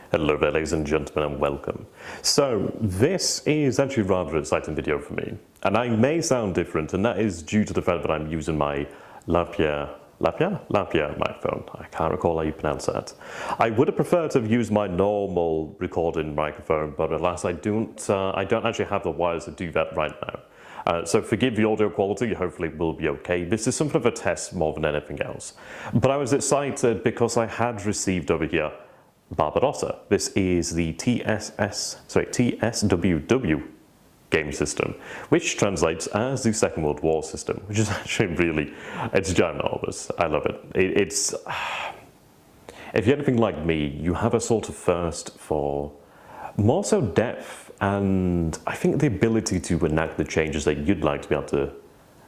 Hello there, ladies and gentlemen, and welcome. So this is actually a rather exciting video for me, and I may sound different, and that is due to the fact that I'm using my LeAcHACiD microphone. I can't recall how you pronounce that. I would have preferred to have used my normal recording microphone, but alas, I don't actually have the wires to do that right now. So forgive the audio quality, hopefully it will be okay. This is something of a test more than anything else. But I was excited because I had received over here Barbarossa. This is the TSWW game system, which translates as the Second World War system, which is actually really, it's ginormous. I love it. It's, if you're anything like me, you have a sort of thirst for more so depth and I think the ability to enact the changes that you'd like to be able to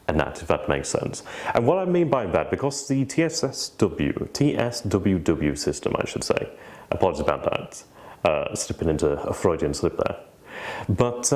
enact, if that makes sense. And what I mean by that, because the TSWW system, I should say, apologies about that, slipping into a Freudian slip there. But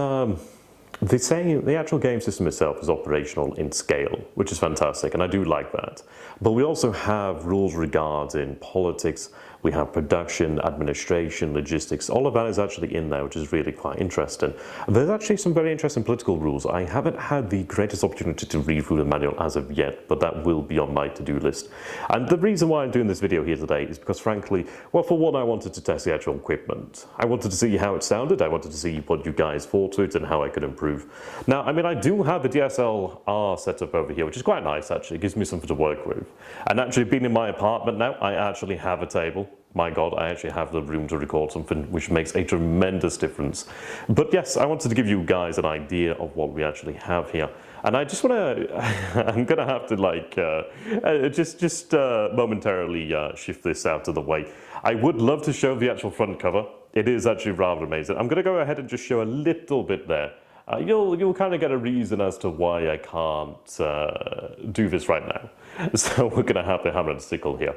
the actual game system itself is operational in scale, which is fantastic, and I do like that. But we also have rules regarding politics, we have production, administration, logistics, all of that is actually in there, which is really quite interesting. There's actually some very interesting political rules. I haven't had the greatest opportunity to read through the manual as of yet, but that will be on my to-do list. And the reason why I'm doing this video here today is because frankly, well, for one, I wanted to test the actual equipment. I wanted to see how it sounded, I wanted to see what you guys thought to it and how I could improve. Now, I mean, I do have the DSLR setup over here, which is quite nice actually, it gives me something to work with. And actually being in my apartment now, I actually have a table. My God, I actually have the room to record something, which makes a tremendous difference. But yes, I wanted to give you guys an idea of what we actually have here. And I just want to, I'm going to have to like, just momentarily shift this out of the way. I would love to show the actual front cover. It is actually rather amazing. I'm going to go ahead and just show a little bit there. You'll kind of get a reason as to why I can't do this right now. So we're going to have the hammer and sickle here.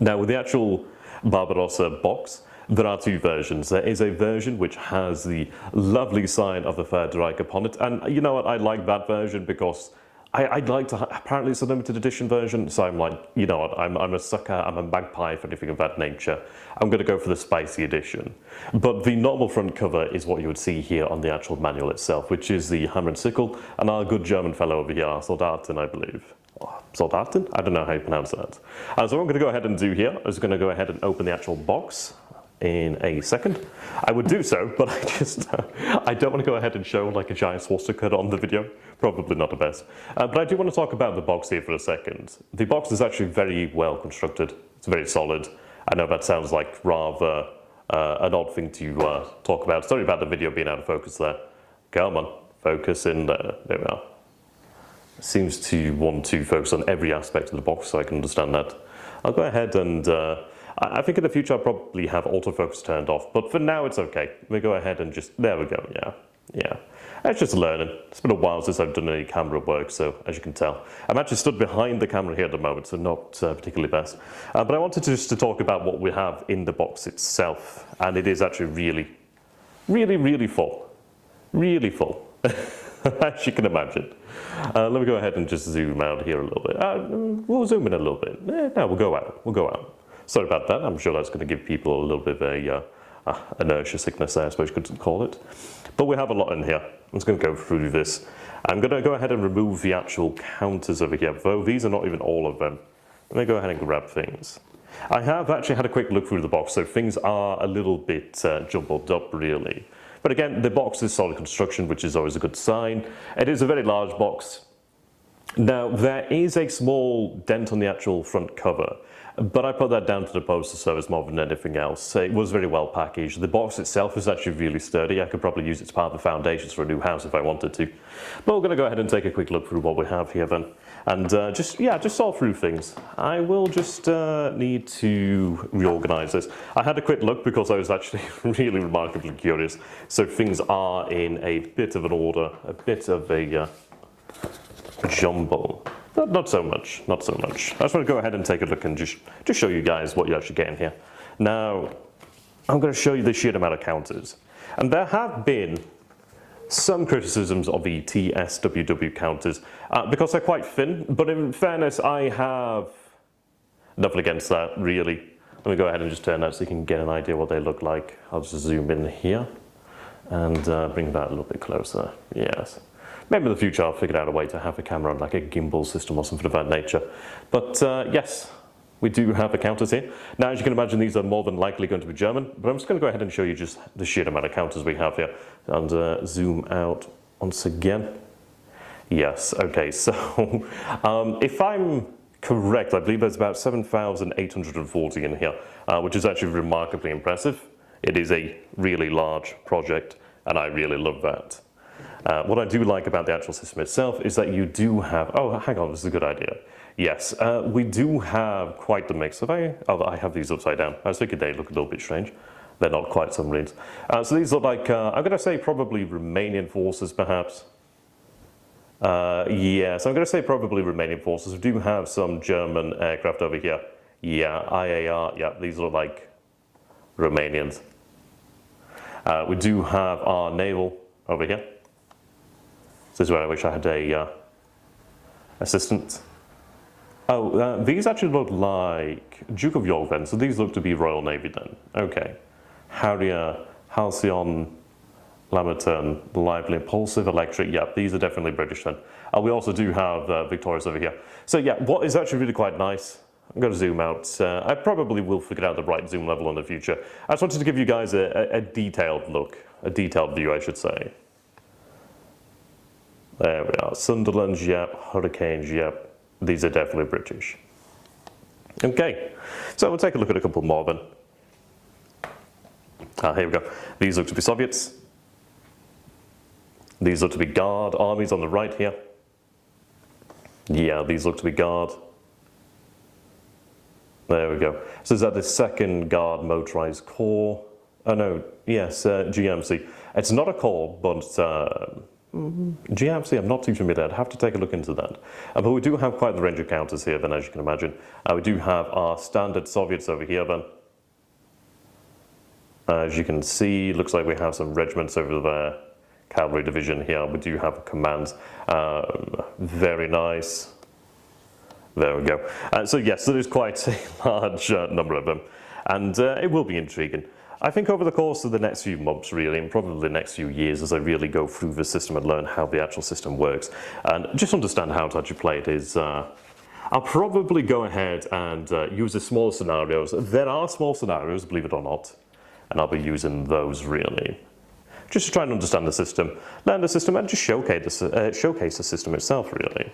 Now with the actual Barbarossa box, there are two versions. There is a version which has the lovely sign of the Third Reich upon it, and you know what, I like that version because I'd like to, apparently it's a limited edition version, so I'm like, you know what, I'm a sucker, I'm a magpie for anything of that nature. I'm going to go for the spicy edition. But the normal front cover is what you would see here on the actual manual itself, which is the hammer and sickle, and our good German fellow over here, Soldaten, I believe. Soldaten? I don't know how you pronounce that. So what I'm going to go ahead and do here is going to go ahead and open the actual box in a second. I would do so, but I don't want to go ahead and show like a giant swastika on the video. Probably not the best. But I do want to talk about the box here for a second. The box is actually very well constructed. It's very solid. I know that sounds like rather an odd thing to talk about. Sorry about the video being out of focus there. Come on, focus in there. There we are. Seems to want to focus on every aspect of the box, so I can understand that. I'll go ahead and I think in the future I'll probably have autofocus turned off, but for now it's okay. We go ahead and just, there we go, yeah. It's just learning. It's been a while since I've done any camera work, so as you can tell. I'm actually stood behind the camera here at the moment, so not particularly best. But I wanted just to talk about what we have in the box itself, and it is actually really full. Really full. As you can imagine. Let me go ahead and just zoom out here a little bit. We'll zoom in a little bit. No, we'll go out. Sorry about that. I'm sure that's going to give people a little bit of a inertia sickness there, I suppose you could call it. But we have a lot in here. I'm just going to go through this. I'm going to go ahead and remove the actual counters over here, though these are not even all of them. Let me go ahead and grab things. I have actually had a quick look through the box, so things are a little bit jumbled up really. But again, the box is solid construction, which is always a good sign. It is a very large box. Now, there is a small dent on the actual front cover, but I put that down to the postal service more than anything else. It was very well packaged. The box itself is actually really sturdy. I could probably use it as part of the foundations for a new house if I wanted to. But we're going to go ahead and take a quick look through what we have here then. And just sort through things. I will just need to reorganize this. I had a quick look because I was actually really remarkably curious. So things are in a bit of an order, a bit of a jumble. Not so much. I just want to go ahead and take a look and just show you guys what you're actually getting here. Now, I'm going to show you the sheer amount of counters. And there have been some criticisms of the TSWW counters because they're quite thin, but in fairness, I have nothing against that, really. Let me go ahead and just turn that so you can get an idea what they look like. I'll just zoom in here and bring that a little bit closer. Yes. Maybe in the future I'll figure out a way to have a camera on like a gimbal system or something of that nature. But yes, we do have the counters here. Now, as you can imagine, these are more than likely going to be German, but I'm just going to go ahead and show you just the sheer amount of counters we have here. And zoom out once again. Yes, okay, so if I'm correct, I believe there's about 7,840 in here, which is actually remarkably impressive. It is a really large project, and I really love that. What I do like about the actual system itself is that you do have, oh, hang on, this is a good idea. Yes, we do have quite the mix. I have these upside down. I was thinking they look a little bit strange. They're not quite submarines. So these look like, I'm going to say probably Romanian forces, perhaps. Yeah, so I'm going to say probably Romanian forces. We do have some German aircraft over here. Yeah, IAR, yeah, these look like Romanians. We do have our naval over here. This is where I wish I had a assistant. Oh, these actually look like Duke of York then, so these look to be Royal Navy then. Okay. Harrier, Halcyon, Lamerton, Lively, Impulsive, Electric, yeah, these are definitely British then. We also do have Victorious over here. So yeah, what is actually really quite nice, I'm going to zoom out. I probably will figure out the right zoom level in the future. I just wanted to give you guys a detailed look, a detailed view I should say. There we are, Sunderland, yep, Hurricanes, yep. These are definitely British. Okay, so we'll take a look at a couple more then. Here we go. These look to be Soviets. These look to be Guard armies on the right here. Yeah, these look to be Guard. There we go. So is that the 2nd Guard Motorized Corps? Oh no, yes, GMC. It's not a corps, but GMC, I'm not too familiar. I'd have to take a look into that. But we do have quite the range of counters here then, as you can imagine. We do have our standard Soviets over here then. As you can see, looks like we have some regiments over there. Cavalry division here. We do have commands. Very nice. There we go. So yes, so there's quite a large number of them. And it will be intriguing. I think over the course of the next few months really, and probably the next few years as I really go through the system and learn how the actual system works and just understand how to actually play it is, I'll probably go ahead and use the smaller scenarios. There are small scenarios, believe it or not, and I'll be using those really. Just to try and understand the system, learn the system and just showcase the system itself really.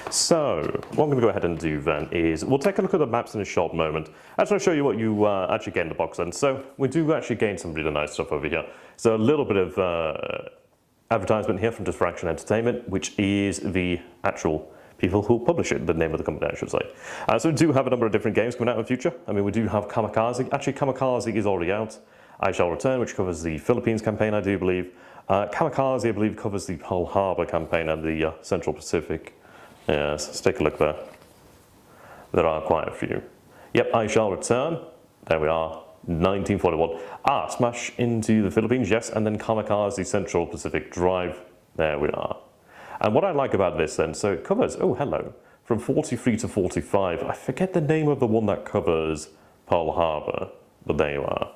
So, what I'm going to go ahead and do then is, we'll take a look at the maps in a short moment. I just want to show you what you actually get in the box then. So, we do actually gain some really nice stuff over here. So, a little bit of advertisement here from Distraction Entertainment, which is the actual people who publish it, the name of the company I should say. So, we do have a number of different games coming out in the future. I mean, we do have Kamikaze. Actually, Kamikaze is already out. I Shall Return, which covers the Philippines campaign, I do believe. Kamikaze, I believe, covers the Pearl Harbor campaign and the Central Pacific. Yes, let's take a look there. There are quite a few. Yep, I Shall Return. There we are. 1941. Smash into the Philippines, yes, and then Kamikaze Central Pacific Drive. There we are. And what I like about this then, so it covers, oh hello, from 43 to 45. I forget the name of the one that covers Pearl Harbor, but there you are.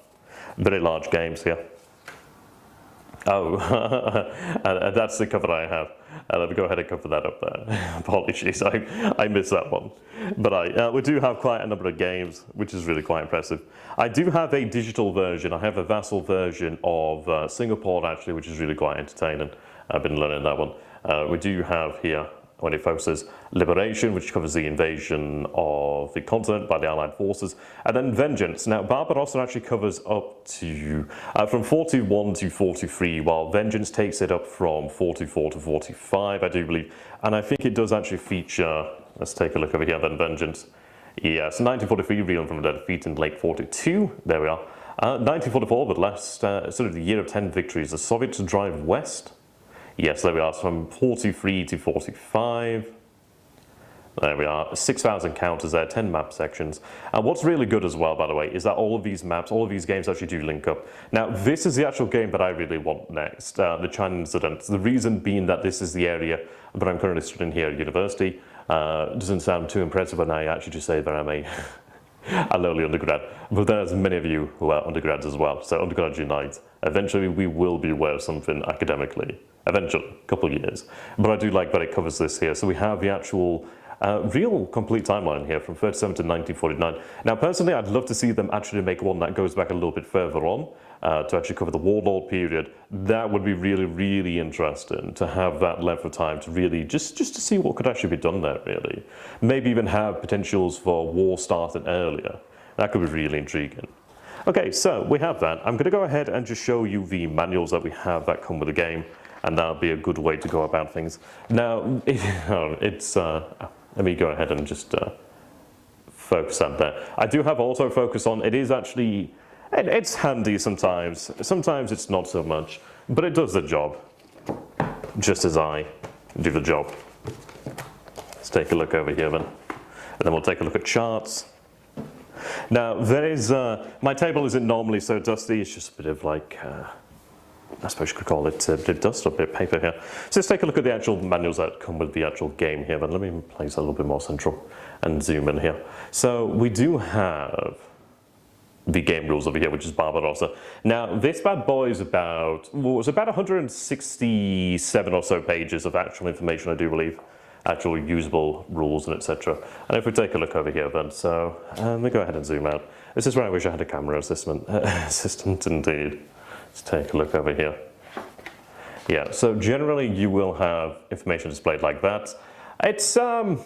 Very large games here. Oh, and that's the cover I have. Let me go ahead and cover that up there. Apologies, I missed that one. But we do have quite a number of games, which is really quite impressive. I do have a digital version. I have a vassal version of Singapore, actually, which is really quite entertaining. I've been learning that one. We do have here, when it focuses, Liberation, which covers the invasion of the continent by the Allied forces, and then Vengeance. Now, Barbarossa actually covers up to from 41 to 43, while Vengeance takes it up from 44 to 45, I do believe. And I think it does actually feature, let's take a look over here then, Vengeance. Yes, 1943, reeling from a defeat in late 42, there we are. 1944, but last, sort of the year of 10 victories, the Soviets drive west. Yes, there we are, from 43 to 45. There we are, 6,000 counters there, 10 map sections. And what's really good as well, by the way, is that all of these maps, all of these games actually do link up. Now, this is the actual game that I really want next, the China Incident. The reason being that this is the area that I'm currently studying here at university. Doesn't sound too impressive when I actually just say that I'm a a lowly undergrad, but there's many of you who are undergrads as well, so undergrad unite. Eventually we will be aware of something academically, eventually, a couple of years. But I do like that it covers this here, so we have the actual real complete timeline here from 37 to 1949. Now personally I'd love to see them actually make one that goes back a little bit further on, to actually cover the Warlord period. That would be really, really interesting to have that length of time to really just to see what could actually be done there, really. Maybe even have potentials for war starting earlier. That could be really intriguing. Okay, so we have that. I'm going to go ahead and just show you the manuals that we have that come with the game, and that'll be a good way to go about things. Now, let me go ahead and just focus on that. I do have autofocus on. It is actually, it's handy sometimes. Sometimes it's not so much, but it does the job, just as I do the job. Let's take a look over here then, and then we'll take a look at charts. Now there is, my table isn't normally so dusty, it's just a bit of like, I suppose you could call it a bit of dust or a bit of paper here. So let's take a look at the actual manuals that come with the actual game here, but let me place a little bit more central and zoom in here. So we do have the game rules over here, which is Barbarossa. Now this bad boy is about, well, it's about 167 or so pages of actual information, I do believe. Actual usable rules and etc. And if we take a look over here then, so let me go ahead and zoom out. This is where I wish I had a camera assistant indeed. Let's take a look over here. Yeah, so generally you will have information displayed like that. It's, I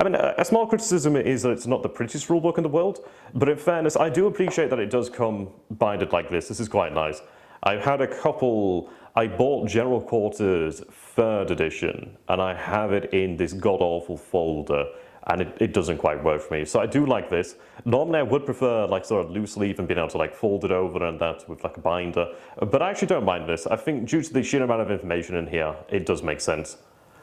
mean, a small criticism is that it's not the prettiest rulebook in the world, but in fairness, I do appreciate that it does come binded like this. This is quite nice. I've had a couple, I bought General Quarters 3rd edition, and I have it in this god-awful folder, and it doesn't quite work for me. So I do like this. Normally I would prefer like sort of loose leaf and being able to like fold it over and that with like a binder, but I actually don't mind this. I think due to the sheer amount of information in here, it does make sense.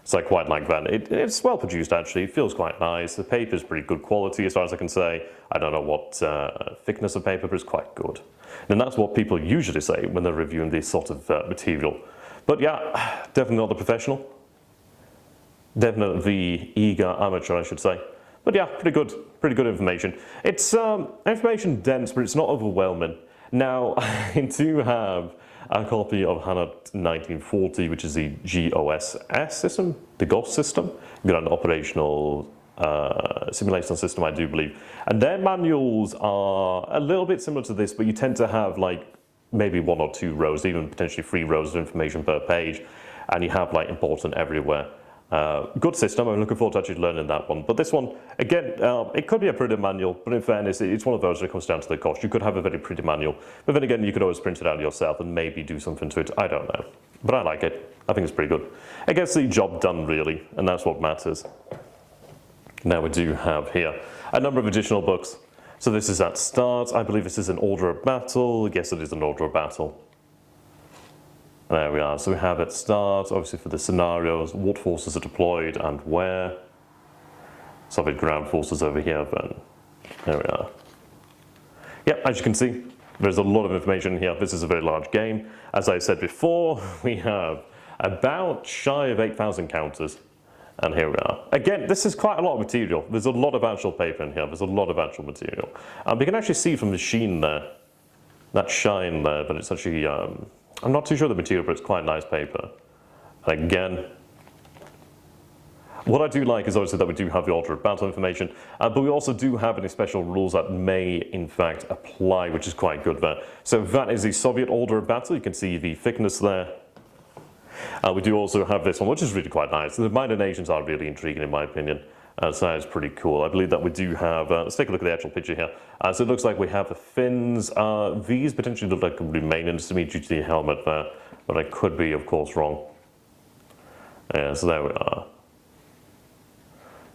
So I quite like that. It's well produced actually, it feels quite nice. The paper is pretty good quality as far as I can say. I don't know what thickness of paper, but it's quite good. And that's what people usually say when they're reviewing this sort of material. But yeah, definitely not the professional. Definitely the eager amateur, I should say. But yeah, pretty good information. It's information dense, but it's not overwhelming. Now, I do have a copy of HANA 1940, which is the GOSS system, the GOSS system, Grand Operational Simulation System, I do believe. And their manuals are a little bit similar to this, but you tend to have like maybe 1 or 2 rows, even potentially 3 rows of information per page, and you have like important everywhere. Good system, I'm looking forward to actually learning that one. But this one, again, it could be a pretty manual, but in fairness, it's one of those when it comes down to the cost. You could have a very pretty manual, but then again, you could always print it out yourself and maybe do something to it. I don't know, but I like it. I think it's pretty good. It gets the job done, really, and that's what matters. Now we do have here a number of additional books. So this is at start. I believe this is an order of battle. Yes, it is an order of battle. There we are. So we have at start, obviously for the scenarios, what forces are deployed and where. Soviet ground forces over here then. There we are. Yep, as you can see, there's a lot of information here. This is a very large game. As I said before, we have about shy of 8,000 counters. And here we are. Again, this is quite a lot of material. There's a lot of actual paper in here. There's a lot of actual material. You can actually see from the sheen there, that shine there, but it's actually, I'm not too sure of the material, but it's quite nice paper. And again, what I do like is obviously that we do have the order of battle information, but we also do have any special rules that may in fact apply, which is quite good there. So that is the Soviet order of battle. You can see the thickness there. We do also have this one, which is really quite nice. The minor nations are really intriguing in my opinion. So that is pretty cool. I believe that we do have, let's take a look at the actual picture here. So it looks like we have the Finns. These potentially look like Romanians to me due to the helmet there, but I could be, of course, wrong. Yeah, so there we are.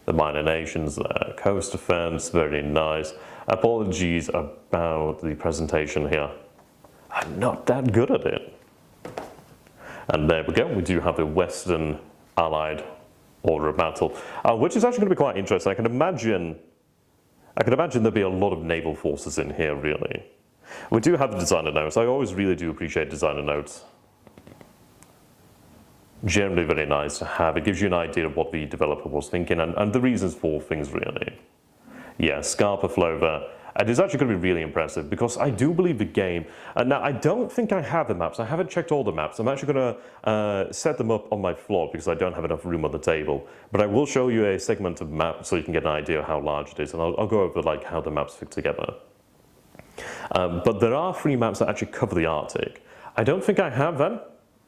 The minor nations there, coast defense, very nice. Apologies about the presentation here. I'm not that good at it. And there we go, we do have the Western Allied order of battle, which is actually going to be quite interesting. I can imagine there'll be a lot of naval forces in here, really. We do have the designer notes. I always really do appreciate designer notes. Generally very nice to have. It gives you an idea of what the developer was thinking and the reasons for things, really. Yeah, Scarpa Flover. And it's actually going to be really impressive because I do believe the game, now I don't think I have the maps, I haven't checked all the maps, I'm actually going to set them up on my floor because I don't have enough room on the table, but I will show you a segment of map so you can get an idea of how large it is, and I'll go over like how the maps fit together. But there are 3 maps that actually cover the Arctic. I don't think I have them,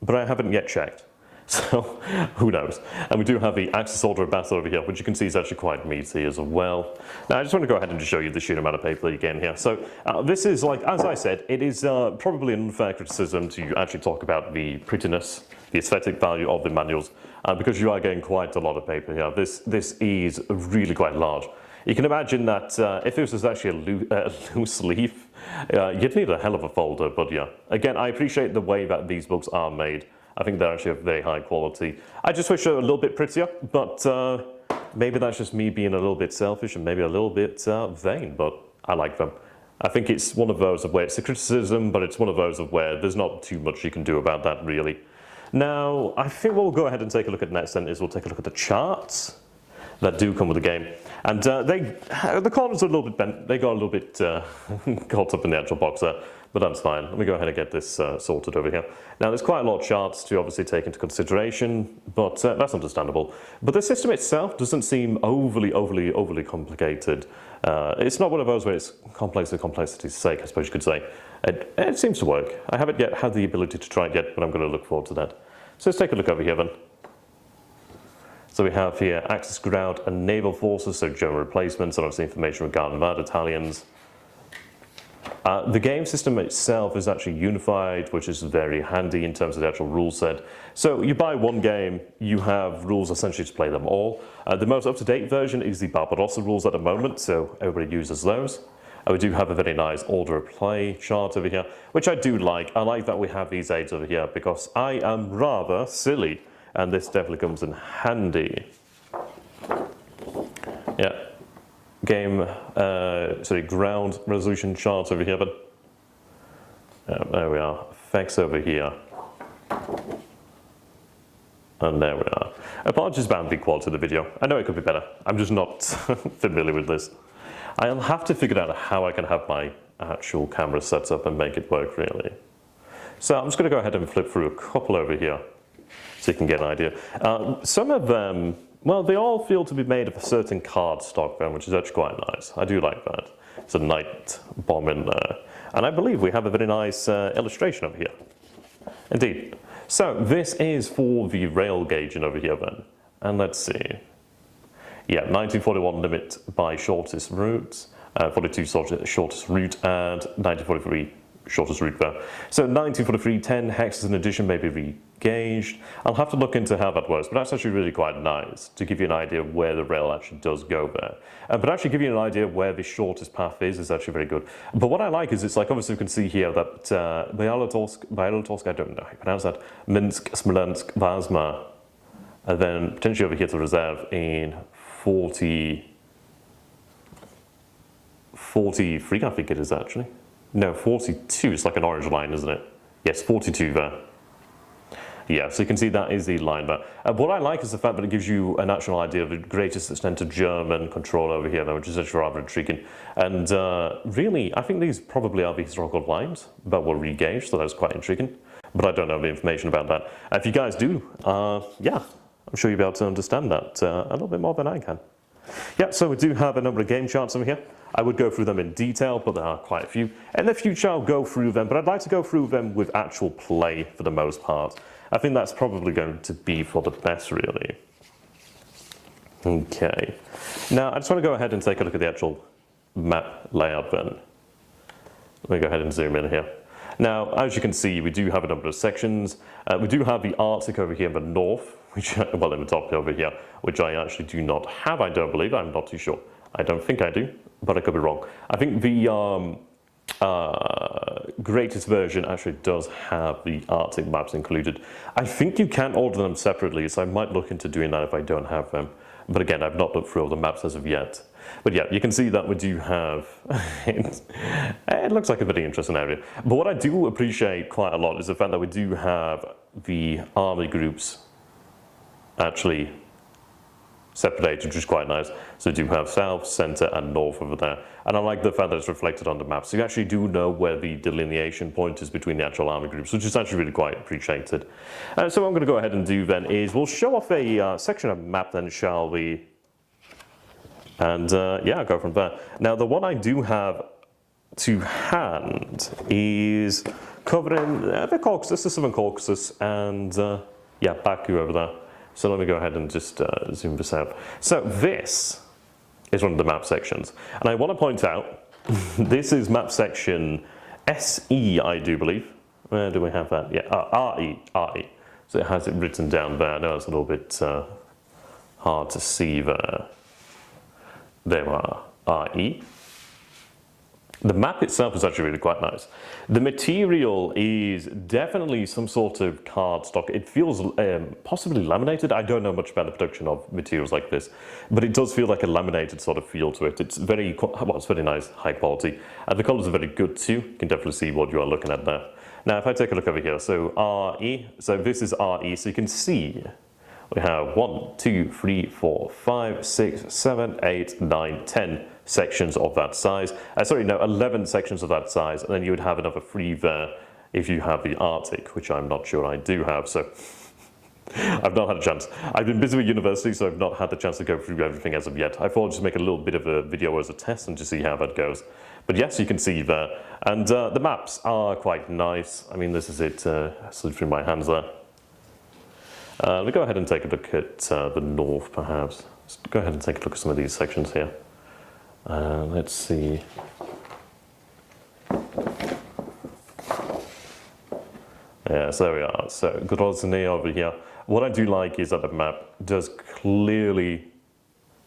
but I haven't yet checked. So, who knows? And we do have the Axis Order of Battle over here, which you can see is actually quite meaty as well. Now, I just want to go ahead and just show you the sheer amount of paper you get in here. So, this is like, as I said, it is probably an unfair criticism to actually talk about the prettiness, the aesthetic value of the manuals, because you are getting quite a lot of paper here. This is really quite large. You can imagine that if this was actually a loose leaf, you'd need a hell of a folder, but yeah. Again, I appreciate the way that these books are made. I think they're actually of very high quality. I just wish they were a little bit prettier, but maybe that's just me being a little bit selfish and maybe a little bit vain, but I like them. I think it's one of those of where it's a criticism, but it's one of those of where there's not too much you can do about that, really. Now, I think what we'll go ahead and take a look at next then is we'll take a look at the charts that do come with the game. And the corners are a little bit bent, they got a little bit caught up in the actual box there, but that's fine. Let me go ahead and get this sorted over here. Now there's quite a lot of charts to obviously take into consideration, but that's understandable. But the system itself doesn't seem overly complicated. It's not one of those where it's complex for complexity's sake, I suppose you could say. It seems to work. I haven't yet had the ability to try it yet, but I'm going to look forward to that. So let's take a look over here then. So we have here Axis ground and naval forces, so German replacements, and obviously information regarding that, Italians. The game system itself is actually unified, which is very handy in terms of the actual rule set. So you buy one game, you have rules essentially to play them all. The most up-to-date version is the Barbarossa rules at the moment, so everybody uses those. We do have a very nice order of play chart over here, which I do like. I like that we have these aids over here because I am rather silly. And this definitely comes in handy. Yeah, game, ground resolution chart over here, but there we are, effects over here. And there we are. Apologies about the quality of the video. I know it could be better. I'm just not familiar with this. I'll have to figure out how I can have my actual camera set up and make it work really. So I'm just going to go ahead and flip through a couple over here, so you can get an idea. Some of them, well, they all feel to be made of a certain card stock then, which is actually quite nice. I do like that. It's a night bomb in there. And I believe we have a very nice illustration over here. Indeed. So this is for the rail gauging over here then. And let's see. Yeah, 1941 limit by shortest route, 42 shortest route, and 1943 shortest route there. So 1943, 10 hexes in addition may be re-gauged. I'll have to look into how that works, but that's actually really quite nice to give you an idea of where the rail actually does go there. But actually give you an idea of where the shortest path is actually very good. But what I like is it's like, obviously you can see here that BLeAcHACiD, I don't know how you pronounce that, Minsk, Smolensk, Vazma, and then potentially over here to reserve in 43, I think it is actually. No, 42, it's like an orange line, isn't it? Yes, 42 there. Yeah, so you can see that is the line there. What I like is the fact that it gives you an actual idea of the greatest extent of German control over here, which is actually rather intriguing. And really, I think these probably are the historical lines that were re-gauged, so that's quite intriguing. But I don't know the information about that. If you guys do, yeah, I'm sure you'll be able to understand that a little bit more than I can. Yeah, so we do have a number of game charts over here. I would go through them in detail, but there are quite a few. In the future, I'll go through them, but I'd like to go through them with actual play for the most part. I think that's probably going to be for the best, really. Okay. Now, I just want to go ahead and take a look at the actual map layout then. Let me go ahead and zoom in here. Now, as you can see, we do have a number of sections. We do have the Arctic over here in the north, which, well, in the top over here, which I actually do not have, I don't believe. I'm not too sure. I don't think I do, but I could be wrong. I think the greatest version actually does have the Arctic maps included. I think you can order them separately, so I might look into doing that if I don't have them. But again, I've not looked through all the maps as of yet. But yeah, you can see that we do have, it looks like a very interesting area. But what I do appreciate quite a lot is the fact that we do have the army groups actually separated, which is quite nice. So you do have south, centre and north over there. And I like the fact that it's reflected on the map. So you actually do know where the delineation point is between the actual army groups, which is actually really quite appreciated. So what I'm going to go ahead and do then is we'll show off a section of map then, shall we? And yeah, go from there. Now the one I do have to hand is covering the Caucasus, the Southern Caucasus, and yeah, Baku over there. So let me go ahead and just zoom this out. So this is one of the map sections. And I want to point out, this is map section SE, I do believe. Where do we have that? Yeah, RE. So it has it written down there. I know it's a little bit hard to see there. There are RE. The map itself is actually really quite nice. The material is definitely some sort of cardstock. It feels possibly laminated. I don't know much about the production of materials like this, but it does feel like a laminated sort of feel to it. It's very, well, it's very nice, high quality. And the colours are very good too. You can definitely see what you are looking at there. Now, if I take a look over here, so RE, so this is RE, so you can see we have 1, 2, 3, 4, 5, 6, 7, 8, 9, 10 sections of that size. Sorry, no, 11 sections of that size, and then you would have another 3 there if you have the Arctic, which I'm not sure I do have, so I've not had a chance. I've been busy with university, so I've not had the chance to go through everything as of yet. I thought I'd just make a little bit of a video as a test and just see how that goes. But yes, you can see there. And the maps are quite nice. I mean, this is it, slid through my hands there. Let me go ahead and take a look at the north, perhaps. Let's go ahead and take a look at some of these sections here. Let's see. Yeah, so there we are. So Grozny over here. What I do like is that the map does clearly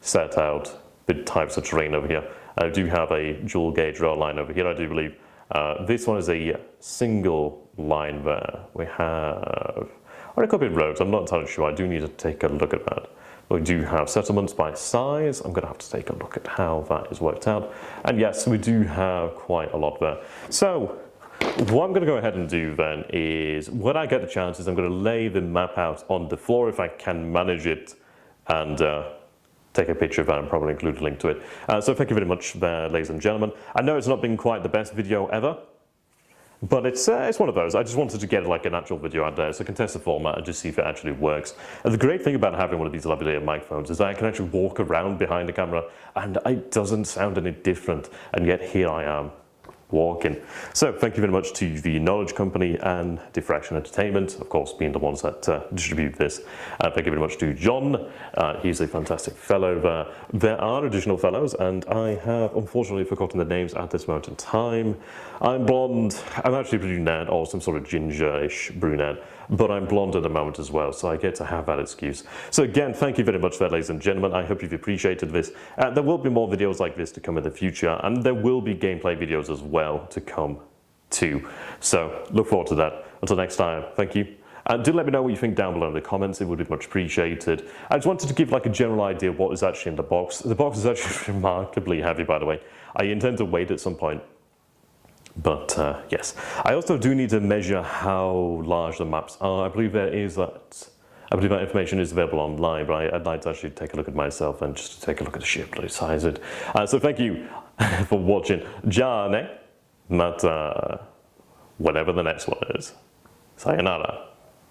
set out the types of terrain over here. I do have a dual gauge rail line over here, I do believe. This one is a single line there. We have, or it could be roads, I'm not entirely sure. I do need to take a look at that. We do have settlements by size. I'm going to have to take a look at how that is worked out. And yes, we do have quite a lot there. So what I'm going to go ahead and do then is, when I get the chance, is I'm going to lay the map out on the floor if I can manage it, and take a picture of that and probably include a link to it. So thank you very much there, ladies and gentlemen. I know it's not been quite the best video ever, but it's one of those. I just wanted to get like an actual video out there so I can test the format and just see if it actually works. And the great thing about having one of these lavalier microphones is that I can actually walk around behind the camera and it doesn't sound any different. And yet here I am, walking. So thank you very much to the Knowledge Company and Diffraction Entertainment, of course being the ones that distribute this. Thank you very much to John. He's a fantastic fellow there. There are additional fellows, and I have unfortunately forgotten the names at this moment in time. I'm blonde. I'm actually brunette, or some sort of ginger-ish brunette, but I'm blonde at the moment as well, so I get to have that excuse. So again, thank you very much there, ladies and gentlemen. I hope you've appreciated this. There will be more videos like this to come in the future, and there will be gameplay videos as well to come too. So look forward to that. Until next time, thank you. And do let me know what you think down below in the comments. It would be much appreciated. I just wanted to give like a general idea of what is actually in the box. The box is actually remarkably heavy, by the way. I intend to weigh it at some point. But yes, I also do need to measure how large the maps are. I believe there is that. I believe that information is available online, but I'd like to actually take a look at myself and just to take a look at the sheer bloody size of it. So thank you for watching. Jane, but whatever the next one is. Sayonara.